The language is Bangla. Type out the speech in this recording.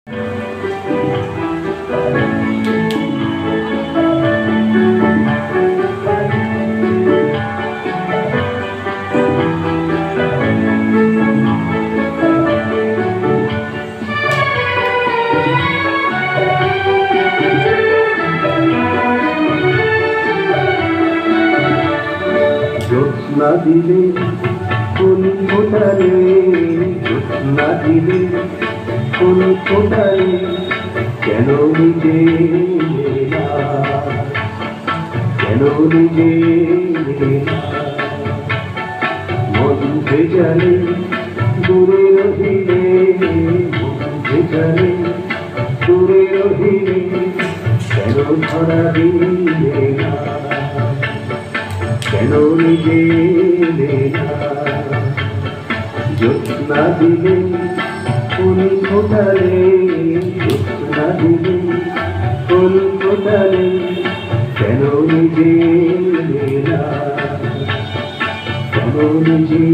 জ্যোৎস্না দিলে ফুল ফোটালে, জ্যোৎস্না দিলে ফুল ফোটালে, কেন নিজে না, কেন নিজে না। মন ভেজালে দূরে রহিলে, মন ভেজালে দূরে রহিলে, কেন ধরা দিলে না, কেন নিজে না। জ্যোৎস্না দিলে ফুল ফোটালে, জ্যোৎস্না দিলে ফুল ফোটালে, কেন নিজে না, কেন নিজে